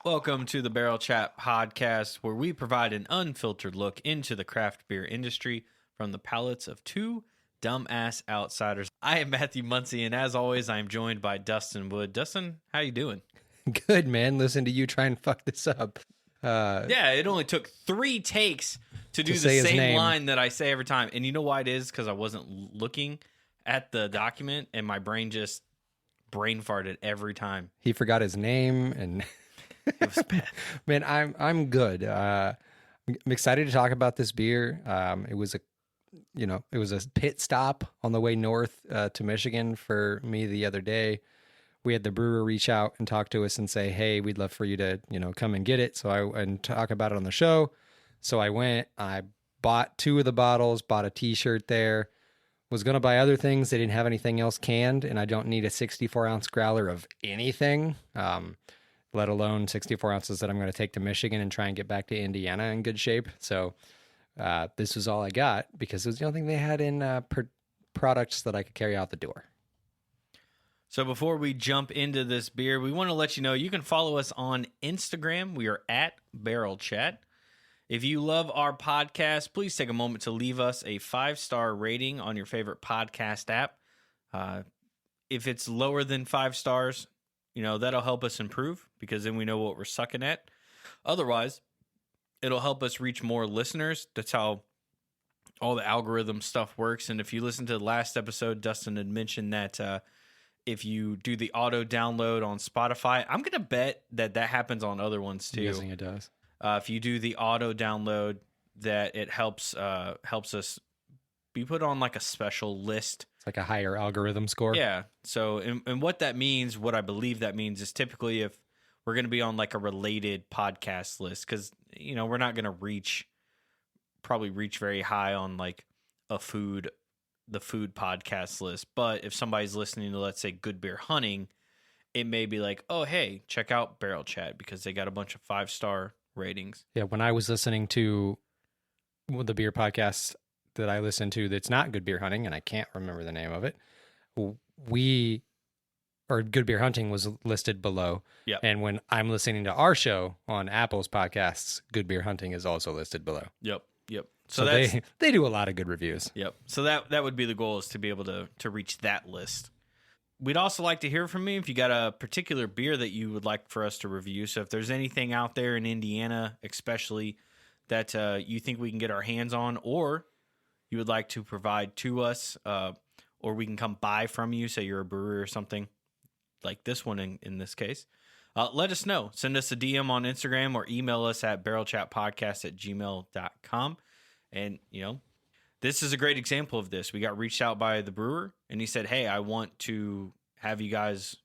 Welcome to the Barrel Chat podcast, where we provide an unfiltered look into the craft beer industry from the palates of two dumbass outsiders. I am Matthew Muncie, and as always, I am joined by Dustin Wood. Dustin, how you doing? Good, man. Listen to you try and fuck this up. Yeah, it only took 3 takes to do the same line that I say every time. And you know why it is? Because I wasn't looking at the document, and my brain just brain farted every time. He forgot his name, and it was bad. Man, I'm good. I'm excited to talk about this beer. It was a pit stop on the way north to Michigan for me the other day. We had the brewer reach out and talk to us and say, "Hey, we'd love for you to, come and get it." And talk about it on the show. So I went. I bought 2 of the bottles. Bought a T-shirt there. Was gonna buy other things. They didn't have anything else canned, and I don't need a 64-ounce growler of anything. Let alone 64 ounces that I'm going to take to Michigan and try and get back to Indiana in good shape. So this was all I got because it was the only thing they had in products that I could carry out the door. So before we jump into this beer, we want to let you know you can follow us on Instagram. We are at Barrel Chat. If you love our podcast, please take a moment to leave us a 5-star rating on your favorite podcast app. If it's lower than 5 stars, that'll help us improve because then we know what we're sucking at. Otherwise, it'll help us reach more listeners. That's how all the algorithm stuff works. And if you listen to the last episode, Dustin had mentioned that if you do the auto download on Spotify, I'm going to bet that happens on other ones too. I'm guessing it does. If you do the auto download, that it helps us be put on like a special list. It's like a higher algorithm score. Yeah. So, and what that means, what I believe that means is typically if we're going to be on like a related podcast list, because, we're not going to probably reach very high on like the food podcast list. But if somebody's listening to, let's say, Good Beer Hunting, it may be like, oh, hey, check out Barrel Chat because they got a bunch of 5-star ratings. Yeah. When I was listening to the beer podcast that I listen to that's not Good Beer Hunting, and I can't remember the name of it, Good Beer Hunting was listed below. Yeah. And when I'm listening to our show on Apple's podcasts, Good Beer Hunting is also listed below. Yep. So they do a lot of good reviews. Yep. So that would be the goal, is to be able to reach that list. We'd also like to hear from you if you got a particular beer that you would like for us to review. So if there's anything out there in Indiana, especially, that you think we can get our hands on, or you would like to provide to us, or we can come buy from you, say you're a brewery or something like this one in this case, let us know. Send us a DM on Instagram or email us at barrelchatpodcast@gmail.com. And, this is a great example of this. We got reached out by the brewer, and he said, hey, I want to have you guys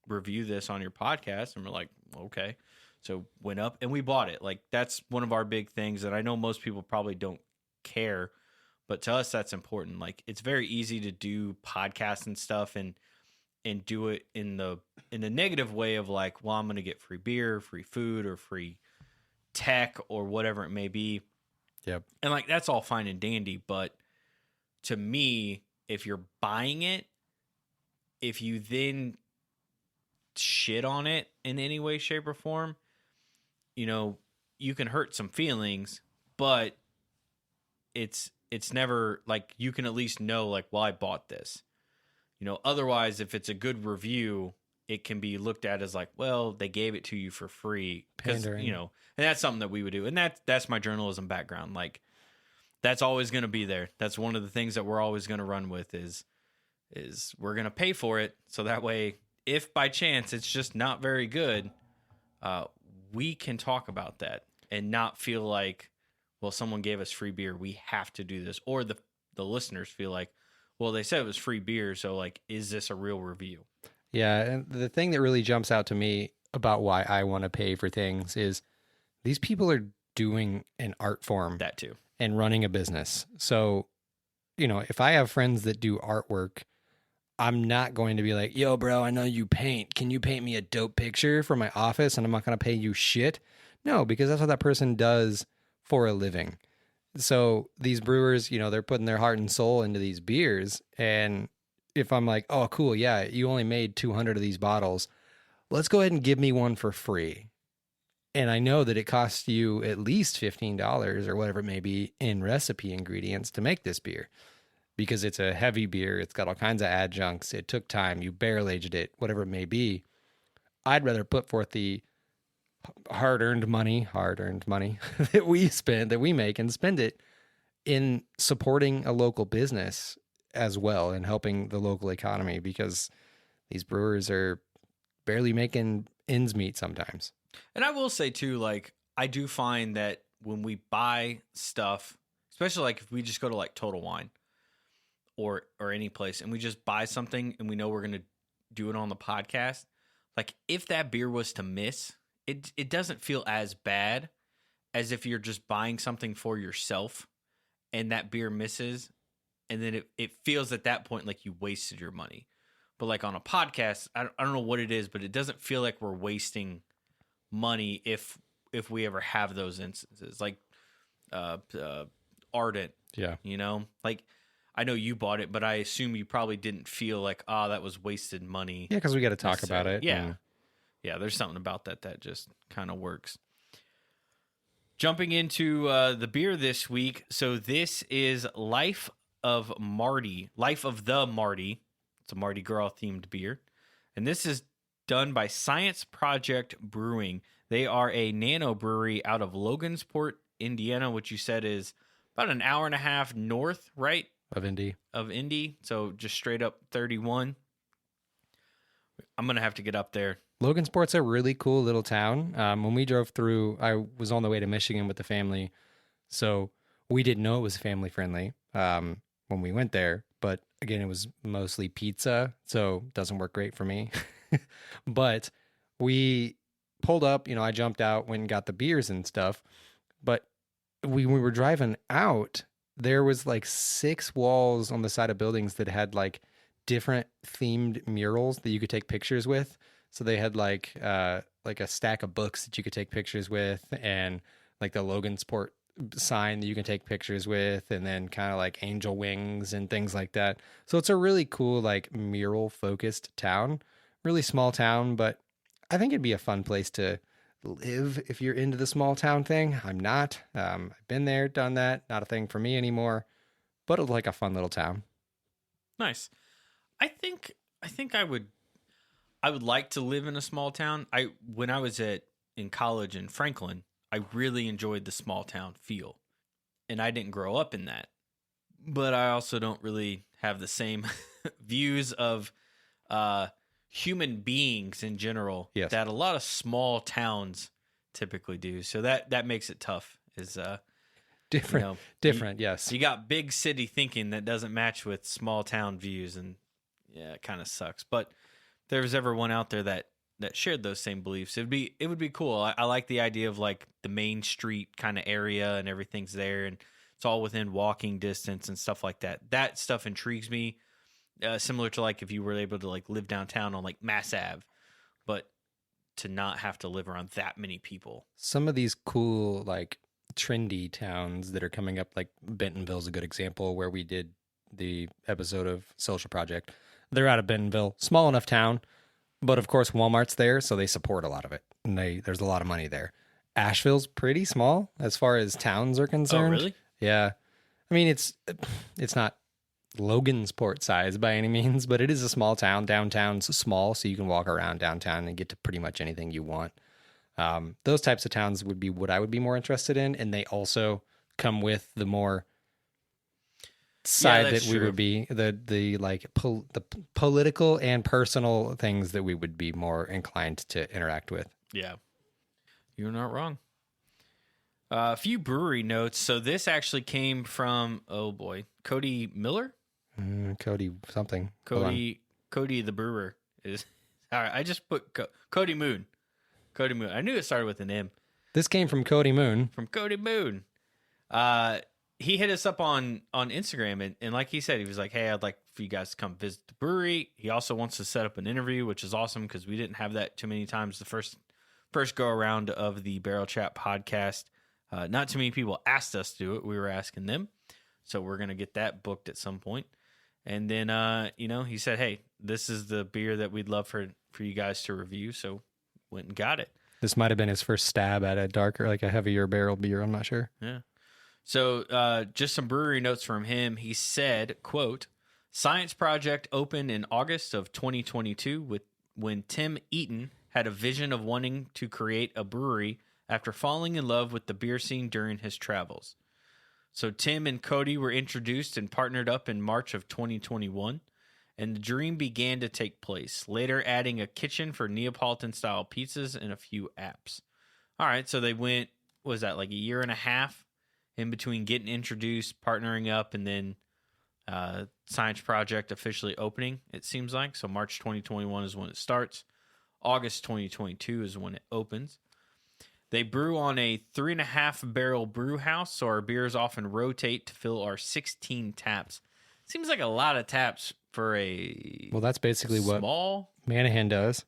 review this on your podcast. And we're like, okay. So went up and we bought it. Like, that's one of our big things that I know most people probably don't care, but to us, that's important. Like, it's very easy to do podcasts and stuff and do it in the negative way of like, well, I'm going to get free beer, free food, or free tech, or whatever it may be. Yep. And like, that's all fine and dandy. But to me, if you're buying it, if you then shit on it in any way, shape, or form, you can hurt some feelings, but it's never like, you can at least know like, well, I bought this. Otherwise, if it's a good review, it can be looked at as like, well, they gave it to you for free. Because, and that's something that we would do. And that's my journalism background. Like, that's always going to be there. That's one of the things that we're always going to run with is we're going to pay for it. So that way, if by chance it's just not very good, we can talk about that and not feel like, well, someone gave us free beer, we have to do this. Or the listeners feel like, well, they said it was free beer, so like, is this a real review? Yeah, and the thing that really jumps out to me about why I want to pay for things is these people are doing an art form. That too. And running a business. So, if I have friends that do artwork, I'm not going to be like, yo, bro, I know you paint. Can you paint me a dope picture for my office? And I'm not going to pay you shit. No, because that's what that person does for a living. So these brewers, they're putting their heart and soul into these beers. And if I'm like, oh, cool, yeah, you only made 200 of these bottles, let's go ahead and give me one for free. And I know that it costs you at least $15 or whatever it may be in recipe ingredients to make this beer, because it's a heavy beer. It's got all kinds of adjuncts. It took time. You barrel aged it, whatever it may be. I'd rather put forth the hard-earned money that we spend, that we make, and spend it in supporting a local business as well and helping the local economy, because these brewers are barely making ends meet sometimes. And I will say too, like, I do find that when we buy stuff, especially like if we just go to like Total Wine or any place and we just buy something and we know we're going to do it on the podcast, like if that beer was to miss, it doesn't feel as bad as if you're just buying something for yourself and that beer misses, and then it feels at that point like you wasted your money. But like on a podcast, I don't know what it is, but it doesn't feel like we're wasting money if we ever have those instances. Like Ardent, yeah, you know, like I know you bought it, but I assume you probably didn't feel like, that was wasted money. Yeah, because we got to talk about it. Yeah. Yeah, there's something about that just kind of works. Jumping into the beer this week. So this is Life of the Mardi. It's a Mardi Gras themed beer. And this is done by Science Project Brewing. They are a nano brewery out of Logansport, Indiana, which you said is about an hour and a half north, right? Of Indy. So just straight up 31. I'm going to have to get up there. Logansport's a really cool little town. When we drove through, I was on the way to Michigan with the family, so we didn't know it was family friendly when we went there. But again, it was mostly pizza, so it doesn't work great for me. But we pulled up, I jumped out, went and got the beers and stuff. But when we were driving out, there was like 6 walls on the side of buildings that had like different themed murals that you could take pictures with. So they had like a stack of books that you could take pictures with, and like the Logansport sign that you can take pictures with, and then kind of like angel wings and things like that. So it's a really cool, like mural focused town, really small town, but I think it'd be a fun place to live if you're into the small town thing. I'm not. I've been there, done that. Not a thing for me anymore, but it's like a fun little town. Nice. I think I would like to live in a small town. When I was in college in Franklin, I really enjoyed the small town feel. And I didn't grow up in that. But I also don't really have the same views of human beings in general that a lot of small towns typically do. So that makes it tough. Is different, yes. You got big city thinking that doesn't match with small town views, and yeah, it kind of sucks. But if there was ever one out there that shared those same beliefs, it would be cool. I like the idea of like the main street kind of area and everything's there and it's all within walking distance and stuff like that. That stuff intrigues me. Similar to like if you were able to like live downtown on like Mass Ave, but to not have to live around that many people. Some of these cool like trendy towns that are coming up, like Bentonville's a good example where we did the episode of Social Project. They're out of Bentonville, small enough town, but of course Walmart's there, so they support a lot of it, and there's a lot of money there. Asheville's pretty small as far as towns are concerned. Oh, really? Yeah. I mean, it's not Logansport size by any means, but it is a small town. Downtown's small, so you can walk around downtown and get to pretty much anything you want. Those types of towns would be what I would be more interested in, and they also come with the more side that we would be the political and personal things that we would be more inclined to interact with. Yeah, you're not wrong. A few brewery notes. So this actually came from Cody Miller. Cody something. Cody the brewer is all right. I just put Cody Moon. Cody Moon. I knew it started with an M. This came from Cody Moon. From Cody Moon. He hit us up on Instagram, and like he said, he was like, hey, I'd like for you guys to come visit the brewery. He also wants to set up an interview, which is awesome because we didn't have that too many times the first go around of the Barrel Chat podcast. Not too many people asked us to do it. We were asking them. So we're going to get that booked at some point. And then, he said, hey, this is the beer that we'd love for you guys to review. So went and got it. This might have been his first stab at a darker, like a heavier barrel beer. I'm not sure. Yeah. So just some brewery notes from him. He said, quote, Science Project opened in August of 2022 when Tim Eaton had a vision of wanting to create a brewery after falling in love with the beer scene during his travels. So Tim and Cody were introduced and partnered up in March of 2021, and the dream began to take place, later adding a kitchen for Neapolitan-style pizzas and a few apps. All right, so they went, what was that, like a year and a half in between getting introduced, partnering up, and then Science Project officially opening, it seems like. So March 2021 is when it starts. August 2022 is when it opens. They brew on a 3.5 barrel brew house, so our beers often rotate to fill our 16 taps. Seems like a lot of taps for a Well, that's basically small. What Manahan does.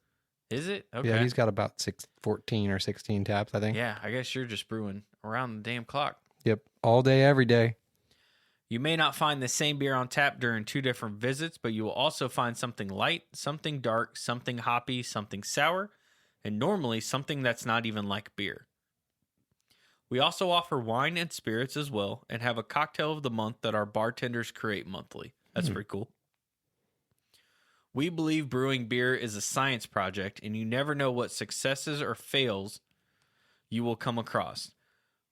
Is it? Okay. Yeah, he's got about 14 or 16 taps, I think. Yeah, I guess you're just brewing around the damn clock. Yep, all day, every day. You may not find the same beer on tap during 2 different visits, but you will also find something light, something dark, something hoppy, something sour, and normally something that's not even like beer. We also offer wine and spirits as well, and have a cocktail of the month that our bartenders create monthly. That's pretty cool. We believe brewing beer is a science project, and you never know what successes or fails you will come across.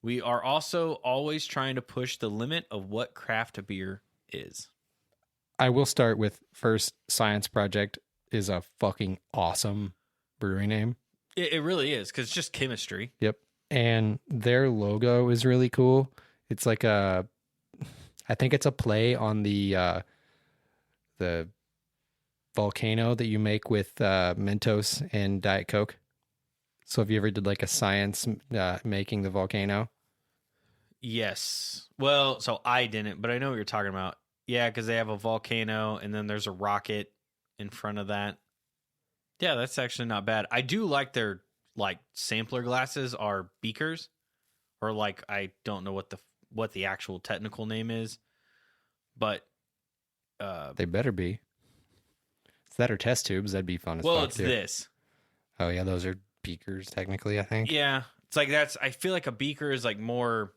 We are also always trying to push the limit of what craft beer is. I will start with first, Science Project is a fucking awesome brewery name. It really is, because it's just chemistry. Yep. And their logo is really cool. It's like I think it's a play on the volcano that you make with Mentos and Diet Coke. So if you ever did like a science making the volcano? Yes. Well, so I didn't, but I know what you're talking about. Yeah, because they have a volcano and then there's a rocket in front of that. Yeah, that's actually not bad. I do like their sampler glasses are beakers, or I don't know what the actual technical name is, but they better be. It's that or test tubes. That'd be fun as fuck. Well, it's this. Oh yeah, those are beakers technically, I think. Yeah, it's like that's. I feel like a beaker is like more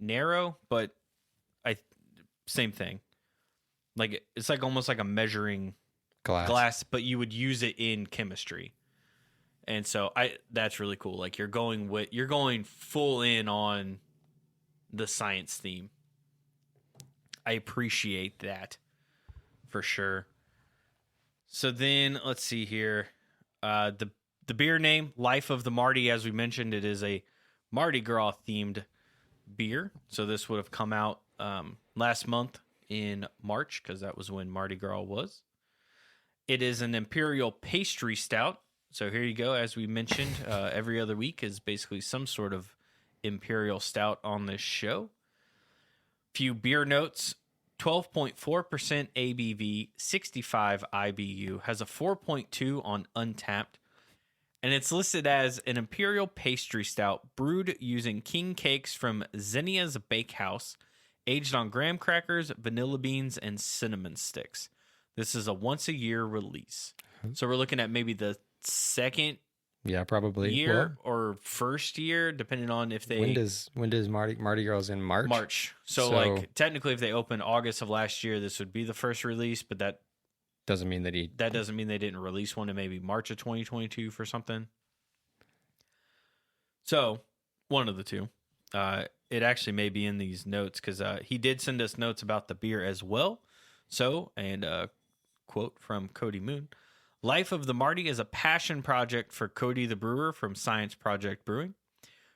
narrow, but same thing. Like it's like almost like a measuring glass, but you would use it in chemistry. And so that's really cool. Like you're going full in on the science theme. I appreciate that for sure. So then let's see here. The beer name, Life of the Mardi, as we mentioned, it is a Mardi Gras themed beer. So this would have come out last month in March, because that was when Mardi Gras was. It is an Imperial Pastry Stout. So here you go. As we mentioned, every other week is basically some sort of Imperial Stout on this show. Few beer notes. 12.4% ABV, 65 IBU, has a 4.2 on Untapped, and it's listed as an Imperial Pastry Stout brewed using king cakes from Zinnia's Bakehouse, aged on graham crackers, vanilla beans, and cinnamon sticks. This is a once-a-year release. So we're looking at maybe the second probably year or first year, depending on if they... When does Mardi Gras in March? March. So technically, if they opened August of last year, this would be the first release, but that doesn't mean they didn't release one in maybe March of 2022 for something. So one of the two. It actually may be in these notes, because he did send us notes about the beer as well. So, and quote from Cody Moon, Life of the Mardi is a passion project for Cody the brewer from Science Project Brewing.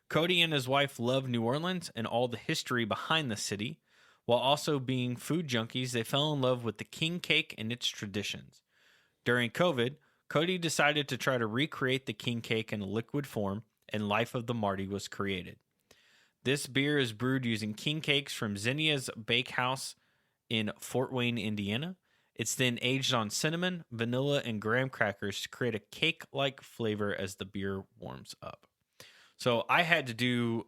Cody and his wife love New Orleans and all the history behind the city. While also being food junkies, they fell in love with the king cake and its traditions. During COVID, Cody decided to try to recreate the king cake in a liquid form, and Life of the Mardi was created. This beer is brewed using king cakes from Zinnia's Bakehouse in Fort Wayne, Indiana. It's then aged on cinnamon, vanilla, and graham crackers to create a cake-like flavor as the beer warms up. So I had to do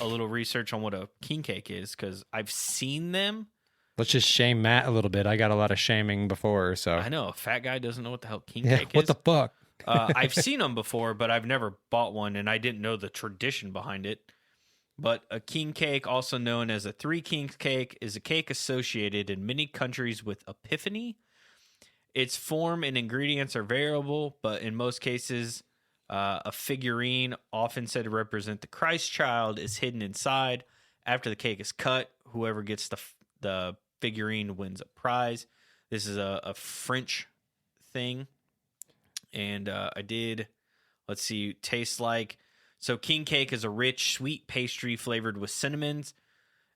a little research on what a king cake is, because I've seen them. Let's just shame Matt a little bit. I got a lot of shaming before, so. I know, a fat guy doesn't know what the hell king cake is. What the fuck? I've seen them before, but I've never bought one, and I didn't know the tradition behind it. But a king cake, also known as a Three Kings cake, is a cake associated in many countries with Epiphany. Its form and ingredients are variable, but in most cases, a figurine, often said to represent the Christ child, is hidden inside. After the cake is cut, whoever gets the figurine wins a prize. This is a French thing. And let's see, tastes like. So king cake is a rich, sweet pastry flavored with cinnamons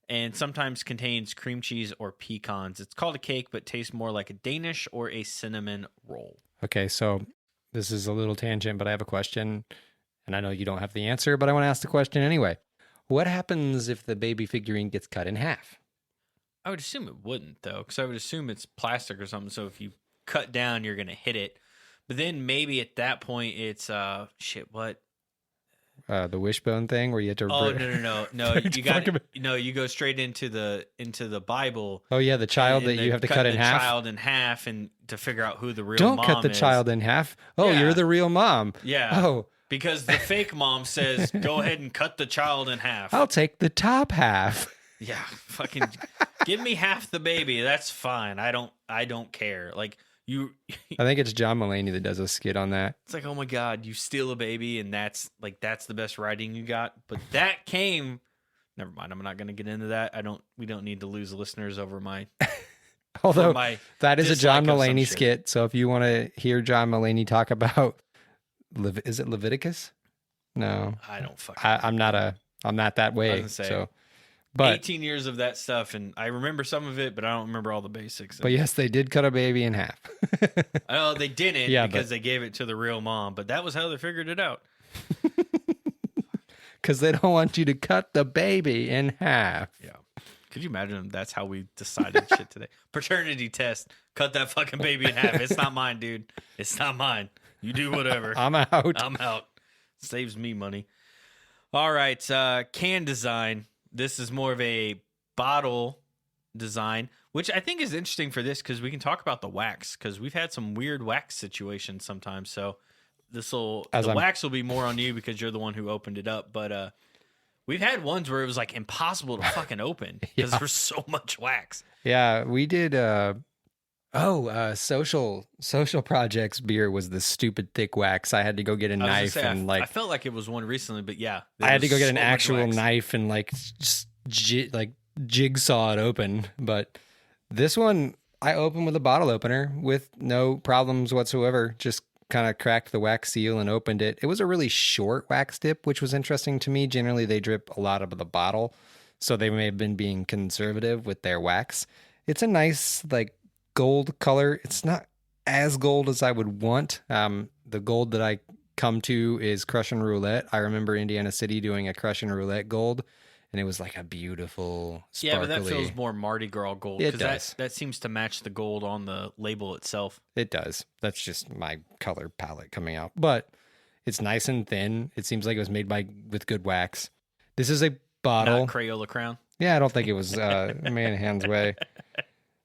and sometimes contains cream cheese or pecans. It's called a cake, but tastes more like a Danish or a cinnamon roll. Okay, so this is a little tangent, but I have a question, and I know you don't have the answer, but I want to ask the question anyway. What happens if the baby figurine gets cut in half? I would assume it wouldn't, though, because I would assume it's plastic or something, so if you cut down, you're going to hit it. But then maybe at that point, it's, what? The wishbone thing where you have to. Oh no! You go straight into the Bible. Oh yeah, the child that you have to cut in half. Child in half, and to figure out who the real Don't mom cut the is. child in half. Oh, Yeah. You're the real mom. Yeah. Oh, because the fake mom says, "Go ahead and cut the child in half." I'll take the top half. Yeah, fucking give me half the baby. That's fine. I don't care. Like. I think it's John Mulaney that does a skit on that. It's like, oh my God, you steal a baby, and that's the best writing you got. But that came. Never mind. I'm not going to get into that. We don't need to lose listeners over my. Although that is a John dislike of Mulaney some skit. So if you want to hear John Mulaney talk about, is it Leviticus? No, I don't fucking. I'm not that way. I was gonna say, so, but 18 years of that stuff, and I remember some of it, but I don't remember all the basics. But yes, they did cut a baby in half. Oh, they didn't because but they gave it to the real mom, but that was how they figured it out. Because they don't want you to cut the baby in half. Yeah. Could you imagine if that's how we decided shit today? Paternity test. Cut that fucking baby in half. It's not mine, dude. It's not mine. You do whatever. I'm out. I'm out. Saves me money. All right. Can design. This is more of a bottle design, which I think is interesting for this because we can talk about the wax because we've had some weird wax situations sometimes. So wax will be more on you because you're the one who opened it up. But we've had ones where it was like impossible to fucking open because there's so much wax. Yeah, we did. Social Projects beer was the stupid thick wax. I had to go get a knife I felt like it was one recently, but yeah, I had to go get an actual knife and just jigsaw it open. But this one I opened with a bottle opener with no problems whatsoever. Just kind of cracked the wax seal and opened it. It was a really short wax dip, which was interesting to me. Generally, they drip a lot out of the bottle, so they may have been being conservative with their wax. It's a nice gold color. It's not as gold as I would want. The gold that I come to is Crush and Roulette. I remember Indiana City doing a Crush and Roulette gold, and it was like a beautiful, sparkly. Yeah, but that feels more Mardi Gras gold. It does. That seems to match the gold on the label itself. It does. That's just my color palette coming out. But it's nice and thin. It seems like it was made with good wax. This is a bottle. Not Crayola Crown? Yeah, I don't think it was Manahan's way.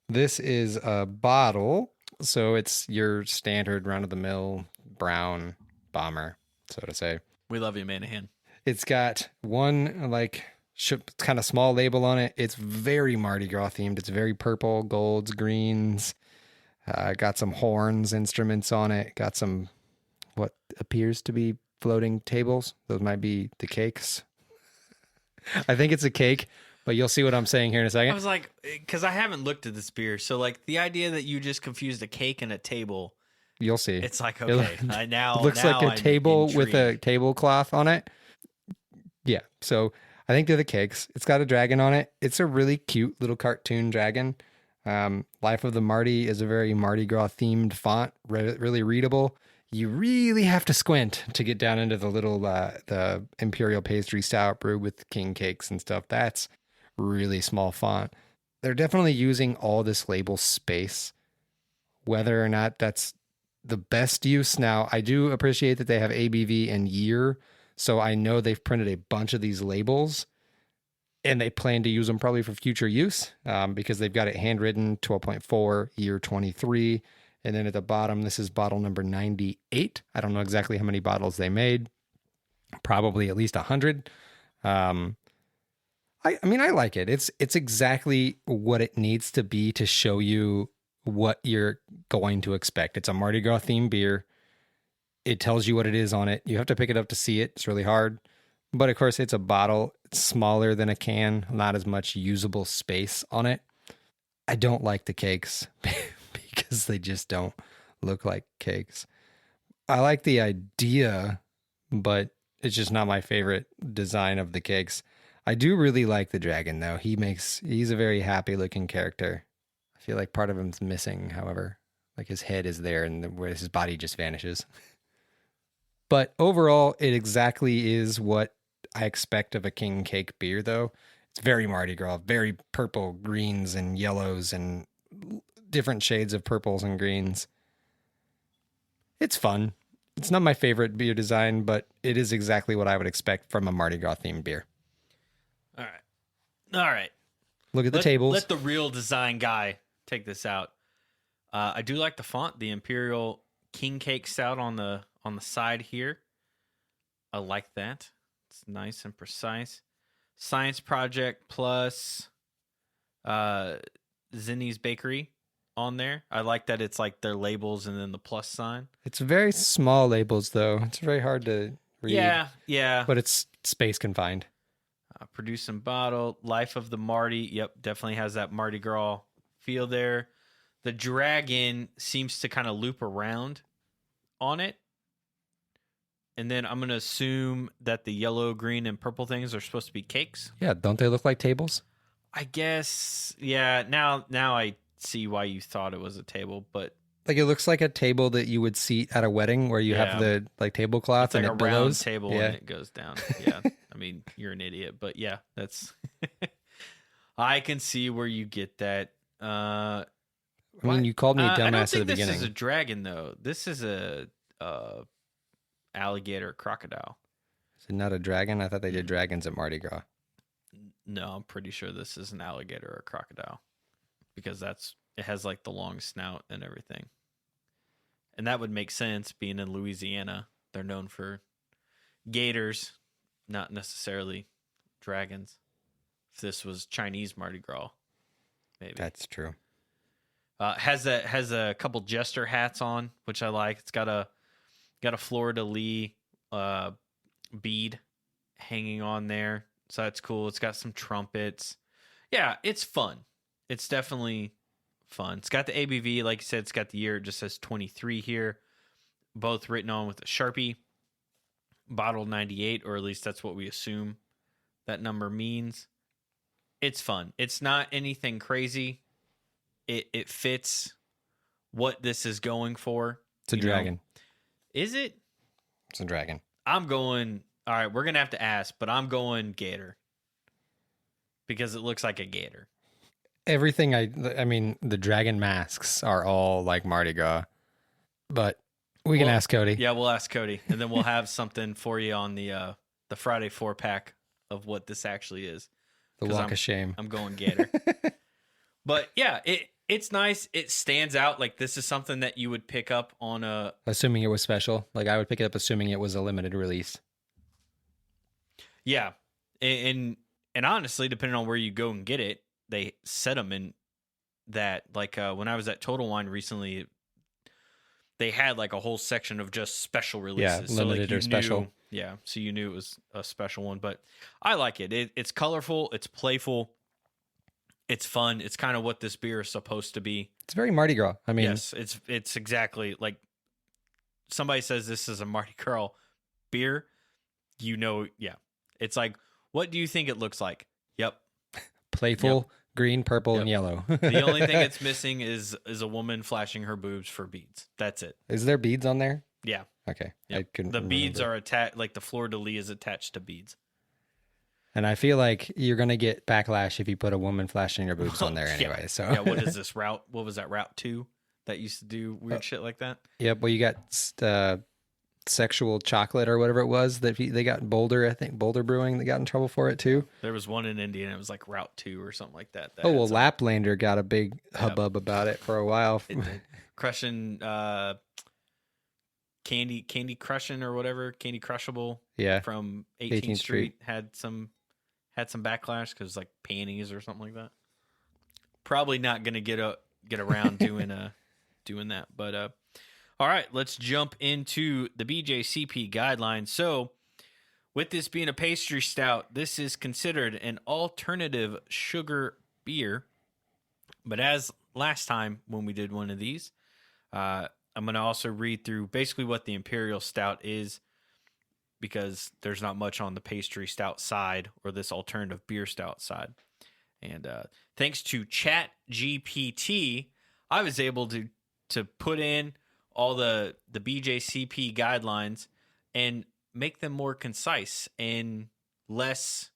This is a bottle, so it's your standard run-of-the-mill brown bomber, so to say. We love you, Manahan. It's got one kind of small label on it. It's very Mardi Gras themed. It's very purple, golds, greens. Got some horns instruments on it. Got some what appears to be floating tables. Those might be the cakes. I think it's a cake. But you'll see what I'm saying here in a second. I was like, because I haven't looked at this beer. So, the idea that you just confused a cake and a table. You'll see. It's like, okay. It looks like a table with a tablecloth on it. Yeah. So, I think they're the cakes. It's got a dragon on it. It's a really cute little cartoon dragon. Life of the Mardi is a very Mardi Gras themed font. Really readable. You really have to squint to get down into the little, the Imperial Pastry Stout brewed with king cakes and stuff. That's really small font. They're definitely using all this label space. Whether or not that's the best use. Now, I do appreciate that they have ABV and year, so I know they've printed a bunch of these labels, and they plan to use them probably for future use because they've got it handwritten 12.4, year 23, And then at the bottom, this is bottle number 98. I don't know exactly how many bottles they made. Probably at least 100. I mean, I like it. It's exactly what it needs to be to show you what you're going to expect. It's a Mardi Gras themed beer. It tells you what it is on it. You have to pick it up to see it. It's really hard. But of course, it's a bottle. It's smaller than a can. Not as much usable space on it. I don't like the cakes because they just don't look like cakes. I like the idea, but it's just not my favorite design of the cakes. I do really like the dragon, though. He's a very happy looking character. I feel like part of him's missing, however. Like his head is there and where his body just vanishes. But overall, it exactly is what I expect of a king cake beer, though. It's very Mardi Gras, very purple, greens, and yellows, and different shades of purples and greens. It's fun. It's not my favorite beer design, but it is exactly what I would expect from a Mardi Gras themed beer. All right. Look at the tables. Let the real design guy take this out. I do like the font, the Imperial King Cake Stout on the side here. I like that. It's nice and precise. Science Project plus Zinni's Bakery on there. I like that it's like their labels and then the plus sign. It's very small labels, though. It's very hard to read. Yeah. But it's space confined. Produce and bottle. Life of the Mardi. Yep, definitely has that Mardi Gras feel there. The dragon seems to kind of loop around on it. And then I'm going to assume that the yellow, green, and purple things are supposed to be cakes. Yeah, don't they look like tables? I guess, yeah. Now I see why you thought it was a table, but like it looks like a table that you would seat at a wedding where you have the like tablecloth it's like and a it billows. round table and it goes down. Yeah, I mean you're an idiot, but yeah, that's. I can see where you get that. I mean, you called me a dumbass at the beginning. This is a dragon though. This is a alligator crocodile. Is it not a dragon? I thought they did dragons at Mardi Gras. No, I'm pretty sure this is an alligator or a crocodile because it has like the long snout and everything. And that would make sense being in Louisiana. They're known for gators, not necessarily dragons. If this was Chinese Mardi Gras, maybe. That's true. Has a couple jester hats on, which I like. It's got a fleur-de-lis bead hanging on there. So that's cool. It's got some trumpets. Yeah, it's fun. It's definitely fun. It's got the ABV, like you said, it's got the year. It just says 23 here. Both written on with a Sharpie. Bottle 98, or at least that's what we assume that number means. It's fun. It's not anything crazy. It fits what this is going for. It's a dragon. Is it? It's a dragon. I'm going... All right, we're going to have to ask, but I'm going gator. Because it looks like a gator. Everything I mean, the dragon masks are all like Mardi Gras. But we can ask Cody. Yeah, we'll ask Cody. And then we'll have something for you on the Friday 4-pack of what this actually is. The walk of shame. I'm going gator. But yeah, it's nice. It stands out. Like this is something that you would pick up on a... Assuming it was special. Like I would pick it up assuming it was a limited release. Yeah. And honestly, depending on where you go and get it, they set them in that. Like when I was at Total Wine recently, they had like a whole section of just special releases. Yeah, limited or special. Yeah, so you knew it was a special one. But I like it. It's colorful. It's playful. It's fun. It's kind of what this beer is supposed to be. It's very Mardi Gras. I mean, yes, it's exactly like somebody says this is a Mardi Gras beer. You know, yeah. It's like, what do you think it looks like? Yep. Playful, green, purple, and yellow. The only thing it's missing is a woman flashing her boobs for beads. That's it. Is there beads on there? Yeah. Okay. Yep. I couldn't The remember. beads are attached, like the fleur-de-lis is attached to beads. And I feel like you're going to get backlash if you put a woman flashing her boobs on there anyway. Yeah. So yeah, what is this route? What was that, Route 2 that used to do weird shit like that? Yep. Well, you got sexual chocolate or whatever it was that they got in Boulder. I think Boulder Brewing, they got in trouble for it too. There was one in India, and it was like Route 2 or something like that. Oh, well, Laplander got a big hubbub about it for a while. It did. Crushing candy crushing or whatever, candy crushable. Yeah, from 18th Street had some backlash because like panties or something like that. Probably not gonna get around doing that. But all right, let's jump into the BJCP guidelines. So, with this being a pastry stout, this is considered an alternative sugar beer. But as last time when we did one of these, I'm going to also read through basically what the Imperial Stout is, because there's not much on the pastry stout side or this alternative beer stout side. And thanks to ChatGPT, I was able to put in all the BJCP guidelines and make them more concise and less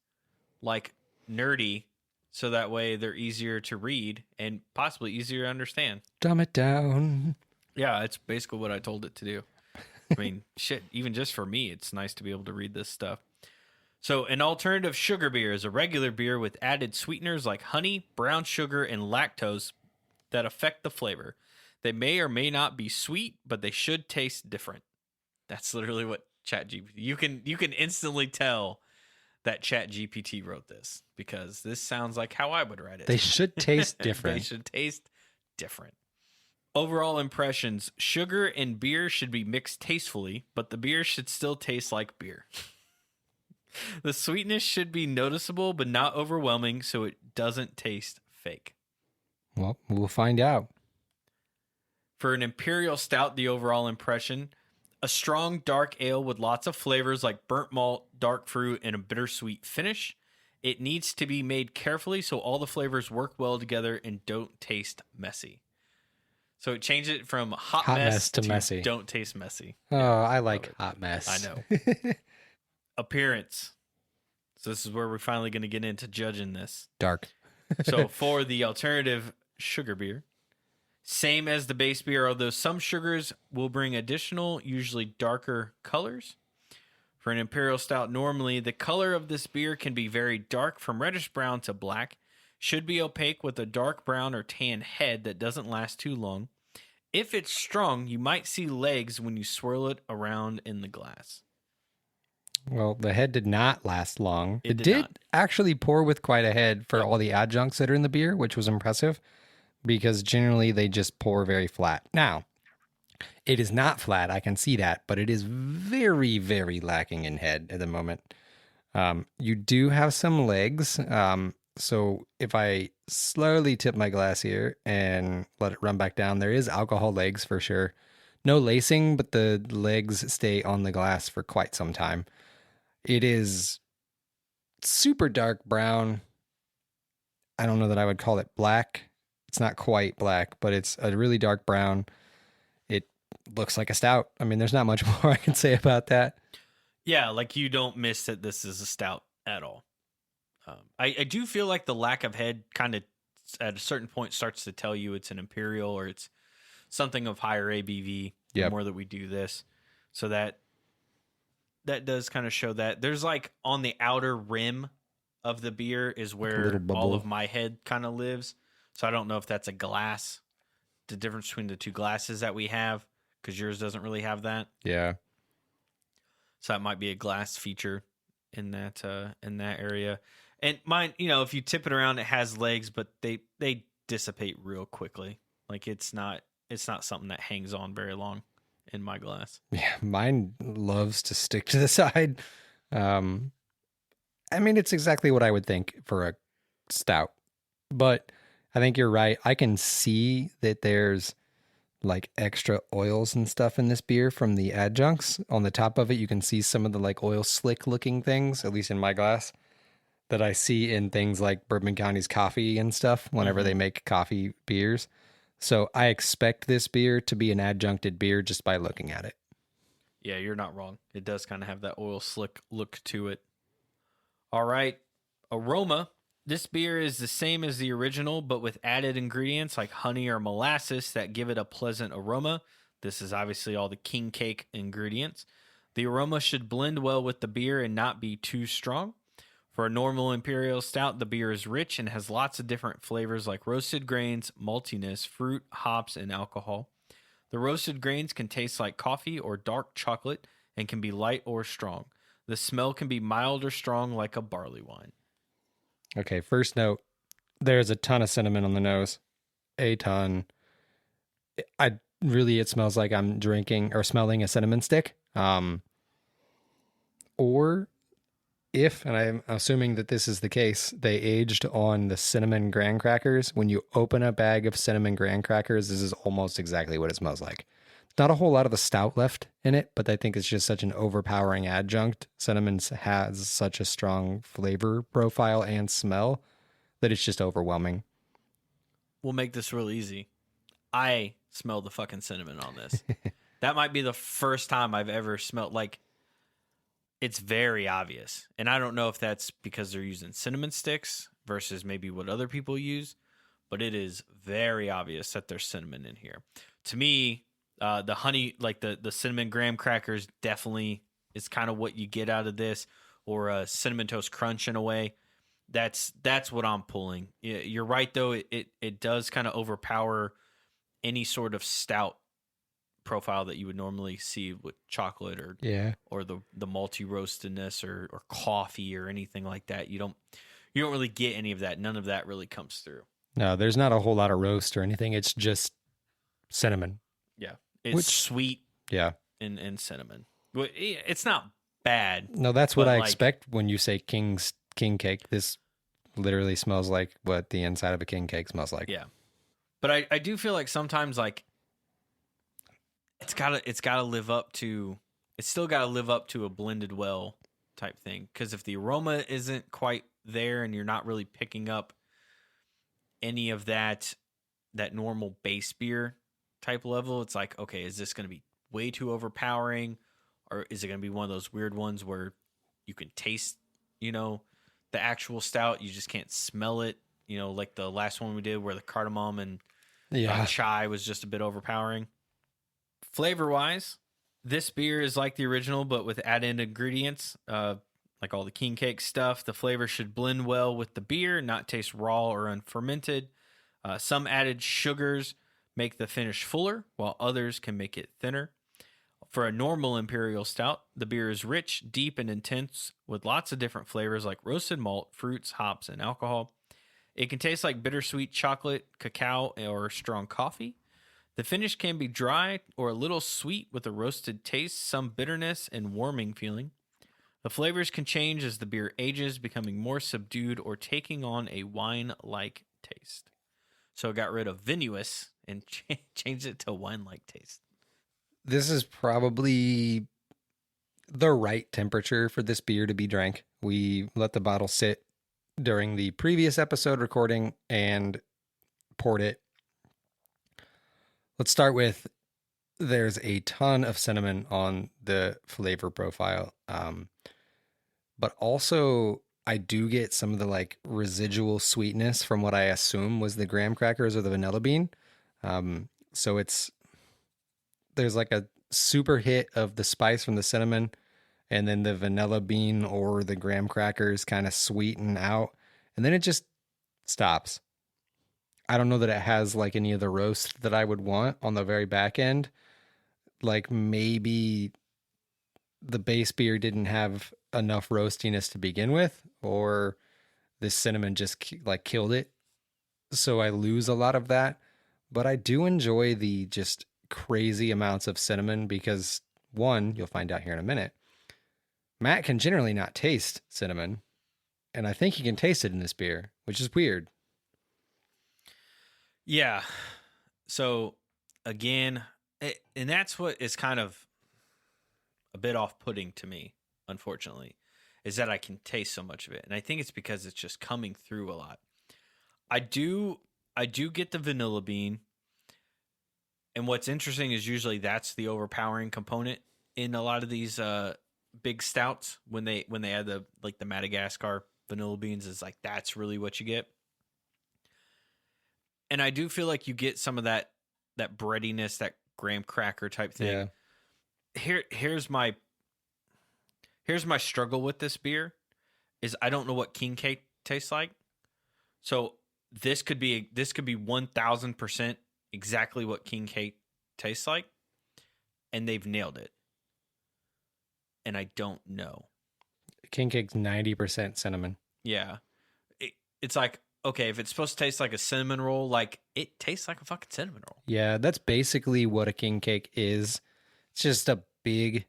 like nerdy, so that way they're easier to read and possibly easier to understand. Dumb it down. Yeah, it's basically what I told it to do. I mean, shit, even just for me, it's nice to be able to read this stuff. So, an alternative sugar beer is a regular beer with added sweeteners like honey, brown sugar, and lactose that affect the flavor. They may or may not be sweet, but they should taste different. That's literally what ChatGPT. You can instantly tell that ChatGPT wrote this, because this sounds like how I would write it. They should taste different. They should taste different. Overall impressions: sugar and beer should be mixed tastefully, but the beer should still taste like beer. The sweetness should be noticeable but not overwhelming, so it doesn't taste fake. Well, we'll find out. For an Imperial Stout, the overall impression: a strong dark ale with lots of flavors like burnt malt, dark fruit, and a bittersweet finish. It needs to be made carefully so all the flavors work well together and don't taste messy. So it changed it from hot mess to messy. Don't taste messy. Oh, I like hot mess. I know. Appearance. So this is where we're finally going to get into judging this. Dark. So for the alternative sugar beer, same as the base beer, although some sugars will bring additional, usually darker colors. For an Imperial Stout, normally the color of this beer can be very dark, from reddish brown to black. Should be opaque with a dark brown or tan head that doesn't last too long. If it's strong, you might see legs when you swirl it around in the glass. Well, the head did not last long. It did not. Actually pour with quite a head for all the adjuncts that are in the beer, which was impressive, because generally they just pour very flat. Now, it is not flat, I can see that, but it is very, very lacking in head at the moment. You do have some legs. So if I slowly tip my glass here and let it run back down, there is alcohol legs for sure. No lacing, but the legs stay on the glass for quite some time. It is super dark brown. I don't know that I would call it black. It's not quite black, but it's a really dark brown. It looks like a stout. I mean, there's not much more I can say about that. Yeah, like you don't miss that this is a stout at all. I do feel like the lack of head kind of at a certain point starts to tell you it's an Imperial or it's something of higher ABV. The more that we do this. So that does kind of show that. There's like on the outer rim of the beer is where all of my head kind of lives. So I don't know if that's a glass, the difference between the two glasses that we have, because yours doesn't really have that. Yeah. So that might be a glass feature in that area. And mine, if you tip it around, it has legs, but they dissipate real quickly. Like it's not something that hangs on very long in my glass. Yeah, mine loves to stick to the side. I mean, it's exactly what I would think for a stout. But I think you're right. I can see that there's like extra oils and stuff in this beer from the adjuncts. On the top of it, you can see some of the like oil slick looking things, at least in my glass, that I see in things like Bourbon County's coffee and stuff whenever they make coffee beers. So I expect this beer to be an adjuncted beer just by looking at it. Yeah, you're not wrong. It does kind of have that oil slick look to it. All right. Aroma. This beer is the same as the original, but with added ingredients like honey or molasses that give it a pleasant aroma. This is obviously all the king cake ingredients. The aroma should blend well with the beer and not be too strong. For a normal Imperial Stout, the beer is rich and has lots of different flavors like roasted grains, maltiness, fruit, hops, and alcohol. The roasted grains can taste like coffee or dark chocolate and can be light or strong. The smell can be mild or strong like a barley wine. Okay, first note, there's a ton of cinnamon on the nose. A ton. It smells like I'm drinking or smelling a cinnamon stick. Or if, and I'm assuming that this is the case, they aged on the cinnamon graham crackers. When you open a bag of cinnamon graham crackers, this is almost exactly what it smells like. Not a whole lot of the stout left in it, but I think it's just such an overpowering adjunct. Cinnamon has such a strong flavor profile and smell that it's just overwhelming. We'll make this real easy. I smell the fucking cinnamon on this. That might be the first time I've ever smelled, like, it's very obvious. And I don't know if that's because they're using cinnamon sticks versus maybe what other people use, but it is very obvious that there's cinnamon in here. To me, the honey, like the cinnamon graham crackers definitely is kind of what you get out of this, or a cinnamon toast crunch in a way. That's what I'm pulling. You're right, though. It does kind of overpower any sort of stout profile that you would normally see with chocolate or the malty roastedness or coffee or anything like that. You don't really get any of that. None of that really comes through. No, there's not a whole lot of roast or anything. It's just cinnamon. Yeah. It's sweet. Yeah. And cinnamon. It's not bad. No, that's what I expect when you say king cake. This literally smells like what the inside of a king cake smells like. Yeah. But I do feel like sometimes, like, it's still gotta live up to a blended well type thing. Because if the aroma isn't quite there and you're not really picking up any of that normal base beer type level, it's like, okay, is this going to be way too overpowering, or is it going to be one of those weird ones where you can taste, the actual stout, you just can't smell it, like the last one we did where the cardamom and chai was just a bit overpowering. Flavor-wise, this beer is like the original, but with added ingredients, like all the king cake stuff. The flavor should blend well with the beer, not taste raw or unfermented. Some added sugars make the finish fuller, while others can make it thinner. For a normal Imperial Stout, the beer is rich, deep, and intense with lots of different flavors like roasted malt, fruits, hops, and alcohol. It can taste like bittersweet chocolate, cacao, or strong coffee. The finish can be dry or a little sweet with a roasted taste, some bitterness, and warming feeling. The flavors can change as the beer ages, becoming more subdued or taking on a wine-like taste. So it got rid of vinous and changed it to wine-like taste. This is probably the right temperature for this beer to be drank. We let the bottle sit during the previous episode recording and poured it. Let's start with, there's a ton of cinnamon on the flavor profile. But also I do get some of the like residual sweetness from what I assume was the graham crackers or the vanilla bean. So there's like a super hit of the spice from the cinnamon, and then the vanilla bean or the graham crackers kind of sweeten out, and then it just stops. I don't know that it has like any of the roast that I would want on the very back end. Like maybe the base beer didn't have enough roastiness to begin with, or this cinnamon just like killed it. So I lose a lot of that, but I do enjoy the just crazy amounts of cinnamon because, one, you'll find out here in a minute, Matt can generally not taste cinnamon, and I think he can taste it in this beer, which is weird. Yeah. So again, and that's what is kind of a bit off-putting to me, unfortunately, is that I can taste so much of it. And I think it's because it's just coming through a lot. I do get the vanilla bean. And what's interesting is usually that's the overpowering component in a lot of these big stouts when they add the Madagascar vanilla beans, is like that's really what you get. And I do feel like you get some of that breadiness, that graham cracker type thing. Yeah. Here's my struggle with this beer is I don't know what king cake tastes like. So this could be 1000% exactly what king cake tastes like, and they've nailed it. And I don't know. King cake's 90% cinnamon. Yeah. It's like, okay, if it's supposed to taste like a cinnamon roll, like it tastes like a fucking cinnamon roll. Yeah, that's basically what a king cake is. It's just a big,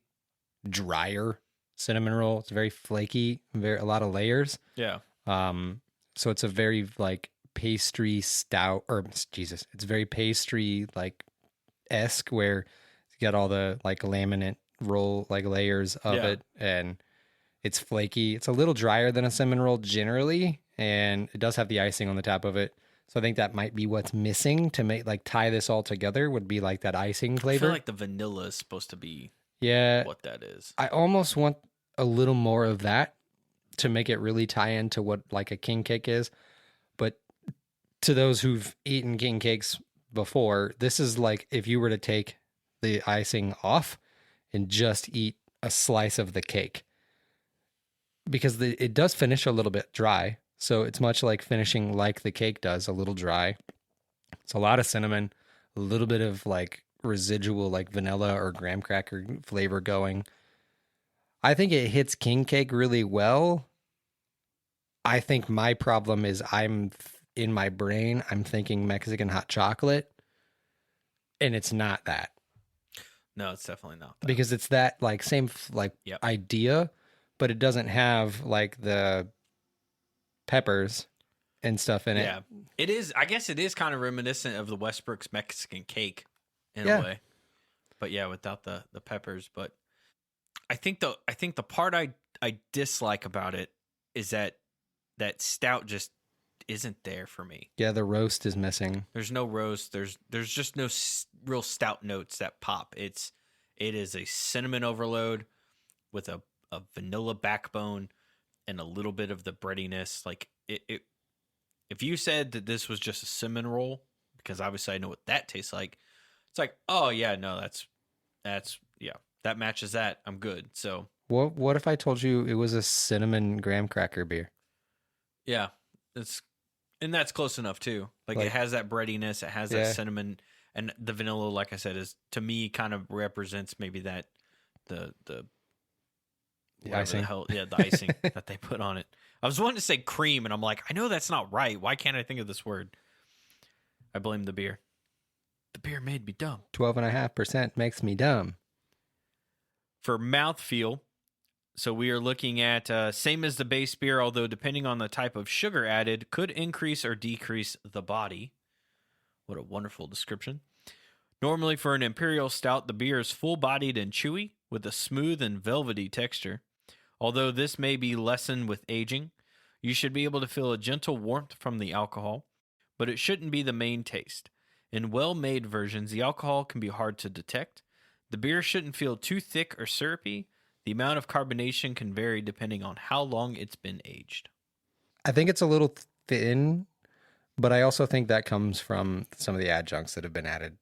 drier cinnamon roll. It's very flaky, a lot of layers. Yeah. So it's a very like pastry stout, or Jesus, it's very pastry like esque, where you got all the like laminate roll like layers of it, and it's flaky. It's a little drier than a cinnamon roll generally, and it does have the icing on the top of it. So I think that might be what's missing to make like tie this all together, would be like that icing flavor. I feel like the vanilla is supposed to be what that is. I almost want a little more of that to make it really tie into what like a king cake is. But to those who've eaten king cakes before, this is like if you were to take the icing off and just eat a slice of the cake, because it does finish a little bit dry. So it's much like finishing like the cake does, a little dry. It's a lot of cinnamon, a little bit of like residual like vanilla or graham cracker flavor going. I think it hits king cake really well. I think my problem is in my brain, I'm thinking Mexican hot chocolate, and it's not that. No, it's definitely not that. Because it's that like same like idea, but it doesn't have like the peppers and stuff in it. Yeah, it is. I guess it is kind of reminiscent of the Westbrook's Mexican cake in a way, but yeah, without the peppers. But I think the part I dislike about it is that stout just isn't there for me. Yeah, the roast is missing. There's no roast. There's just no real stout notes that pop. It is a cinnamon overload with a vanilla backbone and a little bit of the breadiness. Like it if you said that this was just a cinnamon roll, because obviously I know what that tastes like, it's like, oh yeah, no, that's yeah, that matches that. I'm good. So what if I told you it was a cinnamon graham cracker beer? Yeah, and that's close enough too. Like it has that breadiness, it has that cinnamon, and the vanilla, like I said, is to me kind of represents maybe that the icing. The icing that they put on it. I was wanting to say cream, and I'm like, I know that's not right. Why can't I think of this word? I blame the beer. The beer made me dumb. 12.5% makes me dumb. For mouthfeel, so we are looking at same as the base beer, although depending on the type of sugar added, could increase or decrease the body. What a wonderful description. Normally for an Imperial Stout, the beer is full-bodied and chewy with a smooth and velvety texture. Although this may be lessened with aging, you should be able to feel a gentle warmth from the alcohol, but it shouldn't be the main taste. In well-made versions, the alcohol can be hard to detect. The beer shouldn't feel too thick or syrupy. The amount of carbonation can vary depending on how long it's been aged. I think it's a little thin, but I also think that comes from some of the adjuncts that have been added.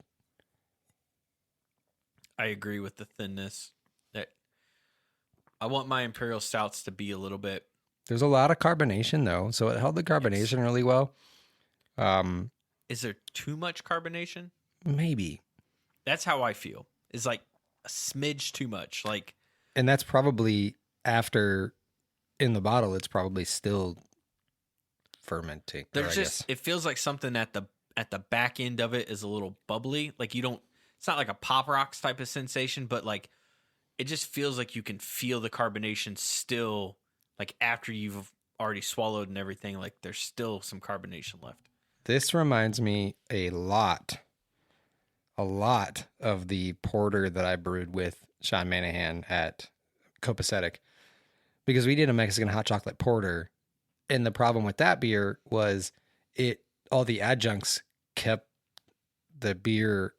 I agree with the thinness. I want my Imperial Stouts to be a little bit... There's a lot of carbonation, though, so it held the carbonation really well. Is there too much carbonation? Maybe. That's how I feel. It's like a smidge too much. And that's probably after, in the bottle, it's probably still fermenting. It feels like something at the back end of it is a little bubbly. Like it's not like a Pop Rocks type of sensation, but like it just feels like you can feel the carbonation still, like after you've already swallowed and everything, like there's still some carbonation left. This reminds me a lot of the porter that I brewed with Sean Manahan at Copacetic, because we did a Mexican hot chocolate porter, and the problem with that beer was all the adjuncts kept the beer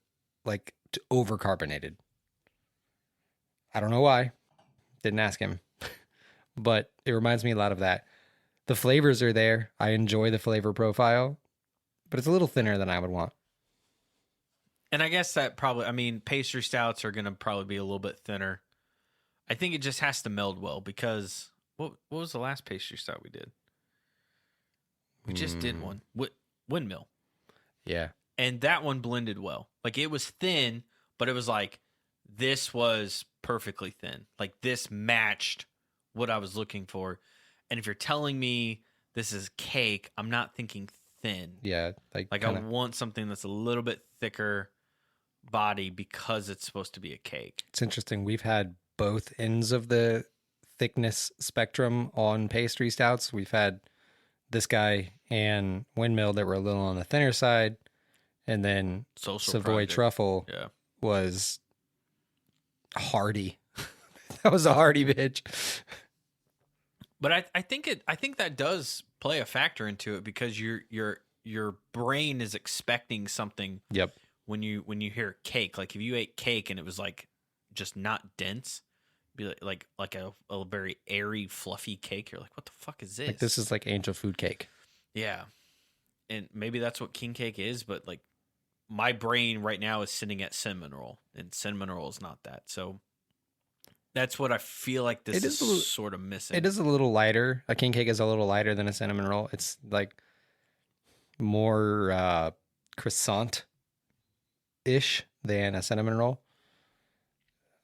like over carbonated. I don't know why. Didn't ask him. But it reminds me a lot of that. The flavors are there. I enjoy the flavor profile, but it's a little thinner than I would want. And I guess that probably, I mean, pastry stouts are going to probably be a little bit thinner. I think it just has to meld well because what was the last pastry stout we did? We just did one. Windmill. Yeah. And that one blended well. Like it was thin, but it was like this was perfectly thin. Like this matched what I was looking for. And if you're telling me this is cake, I'm not thinking thin. Yeah. Like kinda... I want something that's a little bit thicker body because it's supposed to be a cake. It's interesting. We've had both ends of the thickness spectrum on pastry stouts. We've had this guy and Windmill that were a little on the thinner side. And then Savoy Truffle was hearty. That was a hearty bitch. But I think that does play a factor into it because your brain is expecting something. Yep. When you hear cake, like if you ate cake and it was like just not dense, be like a very airy, fluffy cake. You're like, what the fuck is this? Like, this is like angel food cake. Yeah. And maybe that's what king cake is, but like my brain right now is sitting at cinnamon roll, and cinnamon roll is not that. So that's what I feel like this is sort of missing. It is a little lighter. A king cake is a little lighter than a cinnamon roll. It's like more croissant-ish than a cinnamon roll.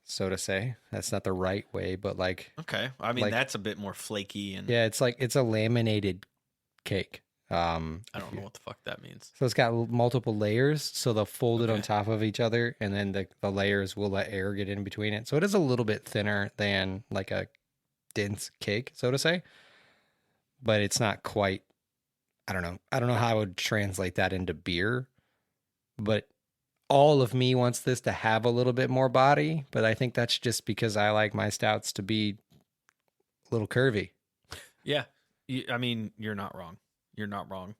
So to say, that's not the right way, but like... Okay. I mean, like, that's a bit more flaky. And yeah, it's like, it's a laminated cake. I don't know what the fuck that means. So it's got multiple layers, so they'll fold it on top of each other, and then the layers will let air get in between it. So it is a little bit thinner than like a dense cake, so to say. But it's not quite, I don't know how I would translate that into beer. But all of me wants this to have a little bit more body, but I think that's just because I like my stouts to be a little curvy. Yeah. I mean, you're not wrong. You're not wrong.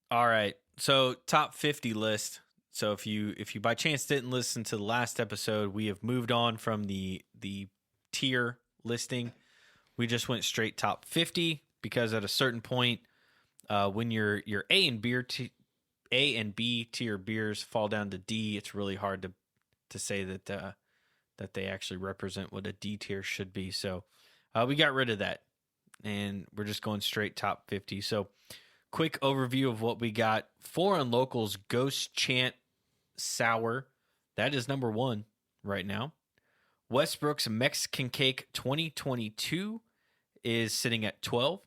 All right. So top 50 list. So if you by chance didn't listen to the last episode, we have moved on from the tier listing. We just went straight top 50 because at a certain point, when your A and B tier beers fall down to D, it's really hard to say that they actually represent what a D tier should be. So we got rid of that. And we're just going straight top 50. So quick overview of what we got. Foreign Locals Ghost Chant Sour. That is number 1 right now. Westbrook's Mexican Cake 2022 is sitting at 12.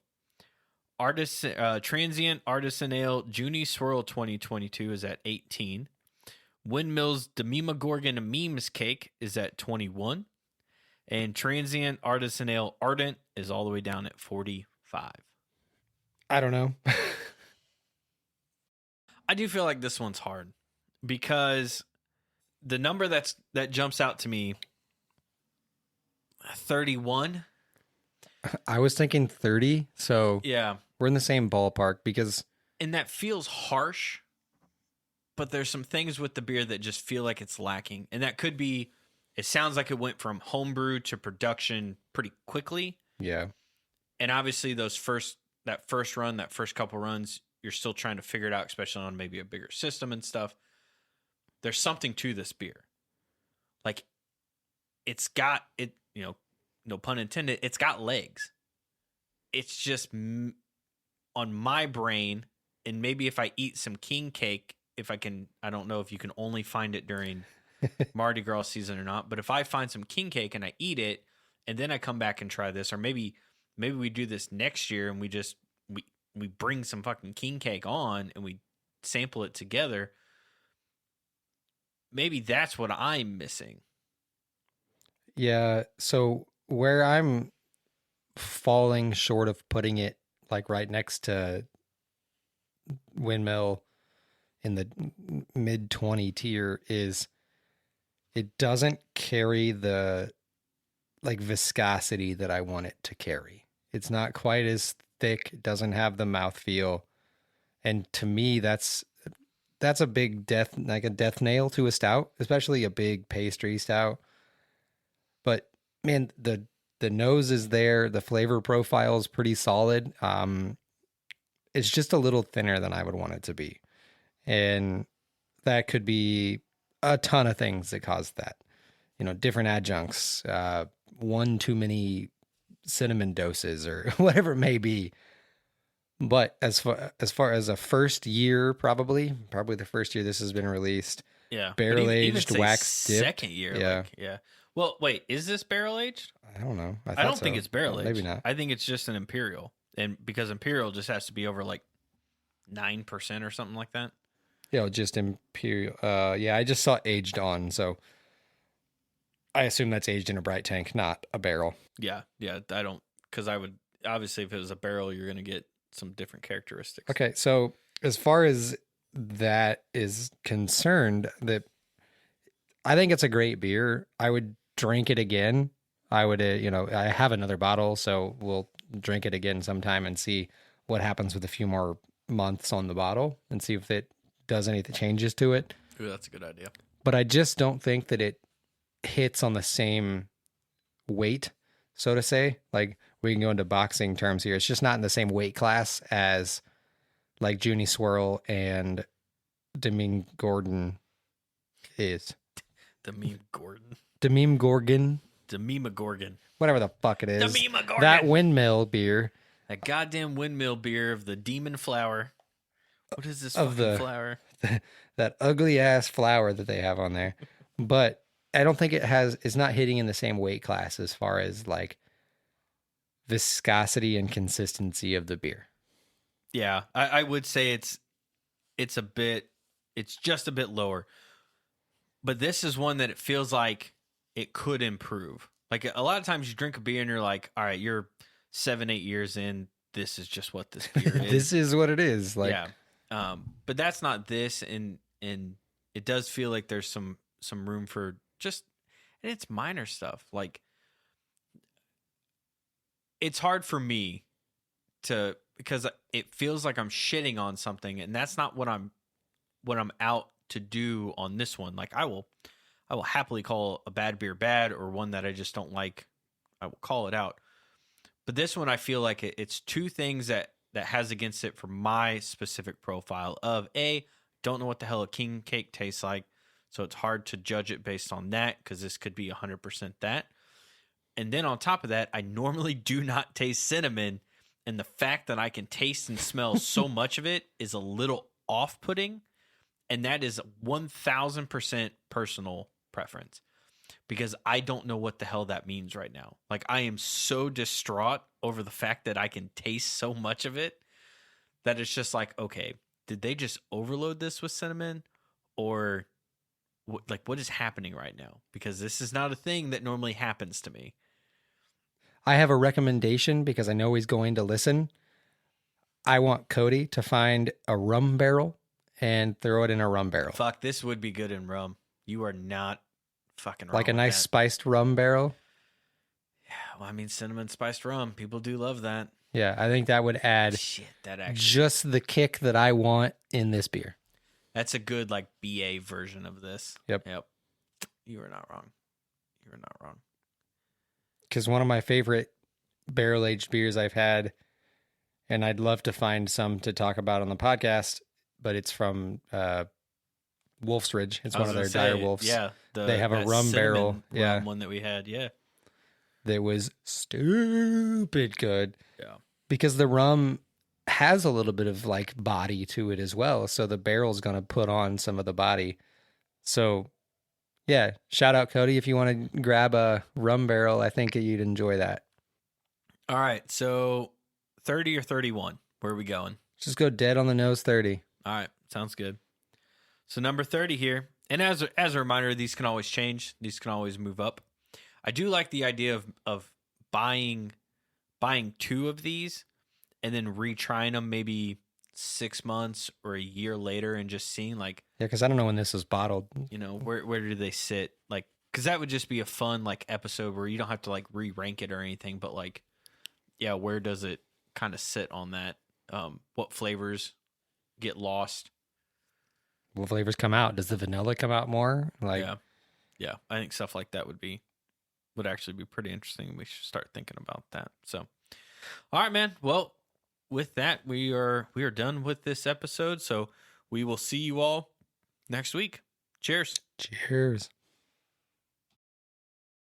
Transient Artisan Ale Junie Swirl 2022 is at 18. Windmill's Demimagorgon Memes Cake is at 21. And Transient Artisan Ale Ardent is all the way down at 45. I don't know. I do feel like this one's hard because the number that jumps out to me, 31. I was thinking 30, so yeah, we're in the same ballpark because... And that feels harsh, but there's some things with the beer that just feel like it's lacking. And that could be... It sounds like it went from homebrew to production pretty quickly. Yeah. And obviously that first couple runs, you're still trying to figure it out, especially on maybe a bigger system and stuff. There's something to this beer. Like it's got it, no pun intended, it's got legs. It's just on my brain, and maybe if I eat some king cake, I don't know if you can only find it during Mardi Gras season or not, but if I find some king cake and I eat it and then I come back and try this, or maybe we do this next year and we bring some fucking king cake on and we sample it together, maybe that's what I'm missing. Yeah, so where I'm falling short of putting it like right next to Windmill in the mid 20 tier is it doesn't carry the like viscosity that I want it to carry. It's not quite as thick. It doesn't have the mouthfeel. And to me, that's a big death nail to a stout, especially a big pastry stout. But man, the nose is there. The flavor profile is pretty solid. It's just a little thinner than I would want it to be. And that could be a ton of things that cause that. Different adjuncts, one too many cinnamon doses or whatever it may be. But as far as a first year, probably the first year this has been released. Yeah. Barrel aged, wax dipped. Second year. Yeah. Yeah. Well, wait, is this barrel aged? I don't know. I don't think it's barrel aged. Maybe not. I think it's just an Imperial. And because Imperial just has to be over like 9% or something like that. Yeah, just Imperial. I just saw aged on, so I assume that's aged in a bright tank, not a barrel. Yeah, I don't, because I would, obviously if it was a barrel, you're going to get some different characteristics. Okay, so as far as that is concerned, I think it's a great beer. I would drink it again. I would, I have another bottle, so we'll drink it again sometime and see what happens with a few more months on the bottle and see if it does any changes to it. Ooh, that's a good idea. But I just don't think that it hits on the same weight, so to say. Like, we can go into boxing terms here. It's just not in the same weight class as like Junie Swirl and Dememe Gordon is. Dememe Gordon. Dememe Gorgon. Dememe Gorgon. Whatever the fuck it is. Dememe Gorgon. That windmill beer. That goddamn windmill beer of the demon flower. What is this fucking flower? That ugly ass flower that they have on there. But I don't think it's not hitting in the same weight class as far as like viscosity and consistency of the beer. Yeah, I would say it's just a bit lower. But this is one that it feels like it could improve. Like a lot of times you drink a beer and you're like, all right, you're 7-8 years in. This is just what this beer is. This is what it is. Like, yeah. But that's not this. And it does feel like there's some room for just, and it's minor stuff. Like, it's hard for me because it feels like I'm shitting on something, and that's not what I'm out to do on this one. Like, I will happily call a bad beer bad, or one that I just don't like, I will call it out. But this one, I feel like it's two things that has against it for my specific profile of don't know what the hell a king cake tastes like. So it's hard to judge it based on that, because this could be 100% that. And then on top of that, I normally do not taste cinnamon. And the fact that I can taste and smell so much of it is a little off-putting. And that is 1,000% personal preference, because I don't know what the hell that means right now. Like, I am so distraught over the fact that I can taste so much of it that it's just like, okay, did they just overload this with cinnamon, or what is happening right now? Because this is not a thing that normally happens to me. I have a recommendation because I know he's going to listen. I want Cody to find a rum barrel and throw it in a rum barrel. Fuck, this would be good in rum. You are not fucking wrong. Like a nice spiced rum barrel. Yeah, well, I mean, cinnamon spiced rum. People do love that. Yeah, I think that would add just the kick that I want in this beer. That's a good, like, BA version of this. Yep. You are not wrong. Because one of my favorite barrel-aged beers I've had, and I'd love to find some to talk about on the podcast, but it's from Wolf's Ridge. It's one of their dire wolves. Yeah. They have a rum barrel. Rum one that we had, yeah. That was stupid good. Yeah. Because the rum has a little bit of like body to it as well. So the barrel's going to put on some of the body. So yeah, shout out Cody. If you want to grab a rum barrel, I think you'd enjoy that. All right. So 30 or 31, where are we going? Just go dead on the nose 30. All right. Sounds good. So number 30 here. And as a reminder, these can always change. These can always move up. I do like the idea of buying two of these and then retrying them maybe 6 months or a year later and just seeing, like, yeah, because I don't know when this was bottled. You know, where do they sit? Like, because that would just be a fun, like, episode where you don't have to, like, re-rank it or anything, but, like, yeah, where does it kind of sit on that? What flavors get lost? What flavors come out? Does the vanilla come out more? Like, yeah, I think stuff like that would actually be pretty interesting. We should start thinking about that. So, all right, man. Well, with that, we are done with this episode. So we will see you all next week. Cheers. Cheers.